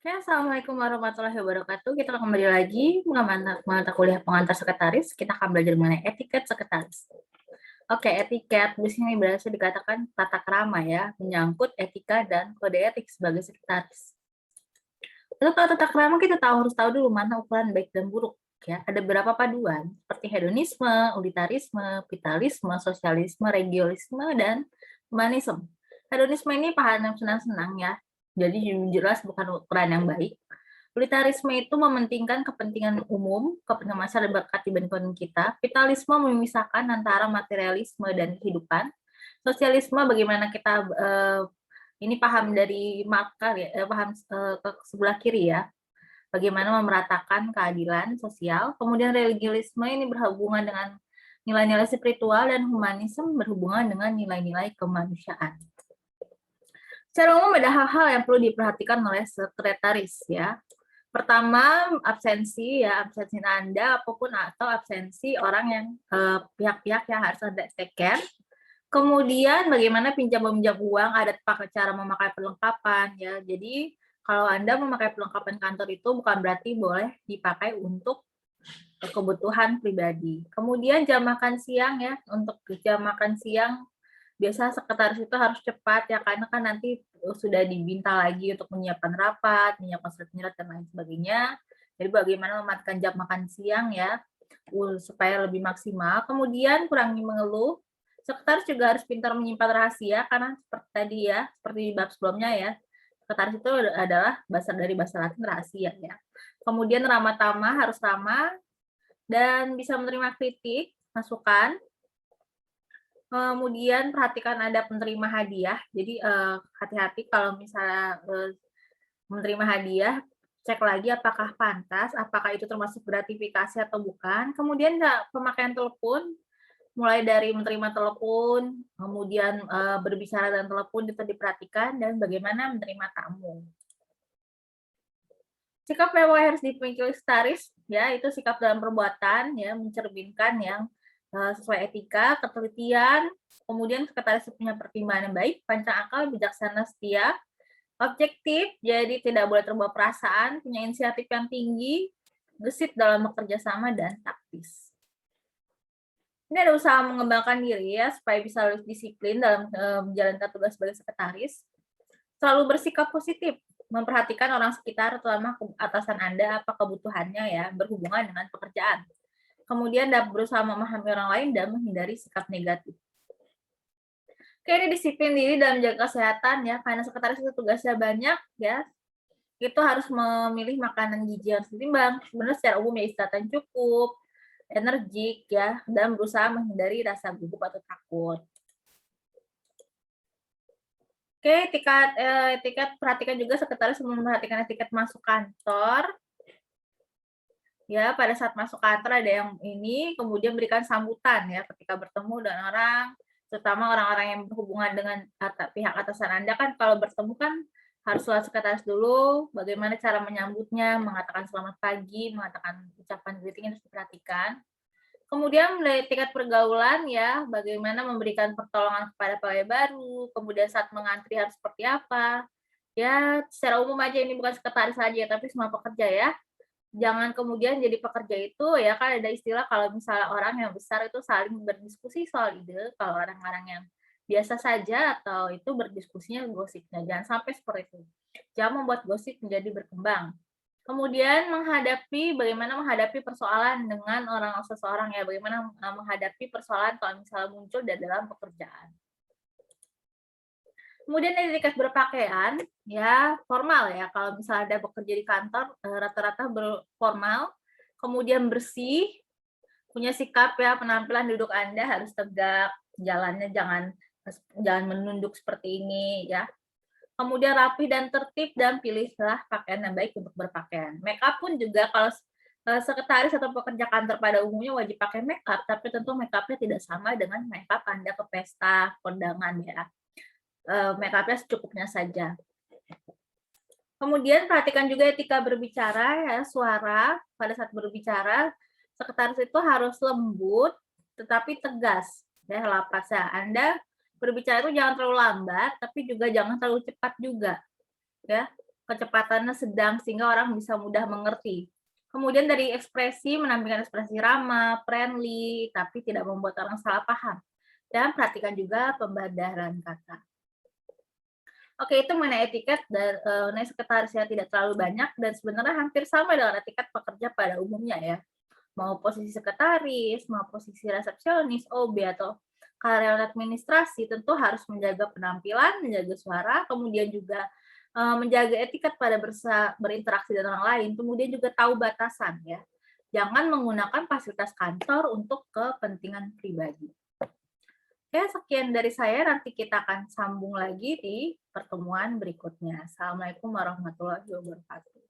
Oke, Assalamualaikum warahmatullahi wabarakatuh. Kita kembali lagi mata kuliah pengantar sekretaris. Kita akan belajar mengenai etiket sekretaris. Oke, etiket di sini berarti dikatakan tata krama ya, menyangkut etika dan kode etik sebagai sekretaris. Lalu kalau tata krama kita harus tahu dulu mana ukuran baik dan buruk. Ya, ada beberapa paduan seperti hedonisme, utilitarisme, vitalisme, sosialisme, regionalisme, dan humanisme. Hedonisme ini paham yang senang-senang ya, jadi jelas bukan ukuran yang baik. Utilitarisme itu mementingkan kepentingan umum, kepentingan masyarakat berkat dibandingkan kita. Vitalisme memisahkan antara materialisme dan kehidupan. Sosialisme bagaimana kita ini paham dari Marx ya, paham ke sebelah kiri ya. Bagaimana memeratakan keadilan sosial. Kemudian religiusisme ini berhubungan dengan nilai-nilai spiritual dan humanisme berhubungan dengan nilai-nilai kemanusiaan. Secara umum ada hal-hal yang perlu diperhatikan oleh sekretaris ya. Pertama, absensi ya, absensi Anda apapun atau absensi orang yang pihak-pihak yang harus Anda take care. Kemudian bagaimana pinjam-meminjam uang, ada cara memakai perlengkapan ya. Jadi kalau Anda memakai perlengkapan kantor itu bukan berarti boleh dipakai untuk kebutuhan pribadi. Kemudian jam makan siang ya, untuk jam makan siang biasa sekretaris itu harus cepat ya, karena kan nanti sudah diminta lagi untuk menyiapkan rapat, menyiapkan surat menyurat dan lain sebagainya. Jadi bagaimana memanfaatkan jam makan siang ya, supaya lebih maksimal. Kemudian kurangi mengeluh. Sekretaris juga harus pintar menyimpan rahasia, karena seperti tadi ya, seperti di bab sebelumnya ya, sekretaris itu adalah dari bahasa Latin rahasia ya. Kemudian ramah tamah, harus ramah dan bisa menerima kritik, masukan. Kemudian perhatikan ada penerima hadiah. Jadi hati-hati kalau misalnya menerima hadiah, cek lagi apakah pantas, apakah itu termasuk gratifikasi atau bukan. Kemudian pemakaian telepon, mulai dari menerima telepon, kemudian berbicara dengan telepon itu diperhatikan, dan bagaimana menerima tamu. Sikap yang harus dimiliki sekretaris ya, itu sikap dalam perbuatan ya, mencerminkan yang sesuai etika, ketelitian, kemudian sekretaris punya pertimbangan yang baik, pancang akal, bijaksana, setia, objektif, jadi tidak boleh terbawa perasaan, punya inisiatif yang tinggi, gesit dalam bekerja sama, dan taktis. Ini ada usaha mengembangkan diri ya, supaya bisa lebih disiplin dalam menjalankan tugas sebagai sekretaris. Selalu bersikap positif, memperhatikan orang sekitar, terutama atasan Anda, apa kebutuhannya ya, berhubungan dengan pekerjaan. Kemudian berusaha memahami orang lain dan menghindari sikap negatif. Oke, ini disiplin diri dalam menjaga kesehatan ya, karena sekretaris itu tugasnya banyak ya, itu harus memilih makanan gizi yang seimbang. Sebenarnya secara umum ya, istirahat yang cukup, energik ya, dan berusaha menghindari rasa gugup atau takut. Oke, etiket perhatikan juga sekretaris memperhatikan etiket masuk kantor. Ya, pada saat masuk kantor ada yang ini, kemudian berikan sambutan ya ketika bertemu dengan orang, terutama orang-orang yang berhubungan dengan pihak atasan Anda kan kalau bertemu kan harus lewat sekretaris dulu, bagaimana cara menyambutnya, mengatakan selamat pagi, mengatakan ucapan greeting harus diperhatikan. Kemudian mulai tingkat pergaulan ya, bagaimana memberikan pertolongan kepada pegawai baru, kemudian saat mengantri harus seperti apa. Ya, secara umum aja ini bukan sekretaris saja, tapi semua pekerja ya. Jangan kemudian jadi pekerja itu ya kan ada istilah kalau misalnya orang yang besar itu saling berdiskusi soal ide, kalau orang-orang yang biasa saja atau itu berdiskusinya gosipnya, jangan sampai seperti itu. Jangan membuat gosip menjadi berkembang. Kemudian bagaimana menghadapi persoalan dengan seseorang ya, bagaimana menghadapi persoalan kalau misalnya muncul dalam pekerjaan. Kemudian dari etiket berpakaian, ya formal ya, kalau misalnya Anda bekerja di kantor, rata-rata formal, kemudian bersih, punya sikap ya, penampilan duduk Anda harus tegak, jalannya jangan menunduk seperti ini ya. Kemudian rapi dan tertib dan pilihlah pakaian yang baik untuk berpakaian. Make up pun juga kalau sekretaris atau pekerja kantor pada umumnya wajib pakai make up, tapi tentu make up-nya tidak sama dengan make up Anda ke pesta, kondangan ya. Make up-nya secukupnya saja. Kemudian perhatikan juga etika berbicara ya, suara pada saat berbicara, sekretaris itu harus lembut tetapi tegas ya lapasnya. Anda berbicara itu jangan terlalu lambat, tapi juga jangan terlalu cepat juga ya. kecepatannya sedang sehingga orang bisa mudah mengerti. Kemudian dari ekspresi, menampilkan ekspresi ramah, friendly, tapi tidak membuat orang salah paham. Dan perhatikan juga pembadaran kata. Oke, itu mengenai etiket dan mengenai sekretaris yang tidak terlalu banyak dan sebenarnya hampir sama dengan etiket pekerja pada umumnya ya. Mau posisi sekretaris, mau posisi resepsionis, OB, atau karyawan administrasi tentu harus menjaga penampilan, menjaga suara, kemudian juga menjaga etiket pada berinteraksi dengan orang lain, kemudian juga tahu batasan ya. Jangan menggunakan fasilitas kantor untuk kepentingan pribadi. Oke, sekian dari saya. Nanti kita akan sambung lagi di pertemuan berikutnya. Assalamualaikum warahmatullahi wabarakatuh.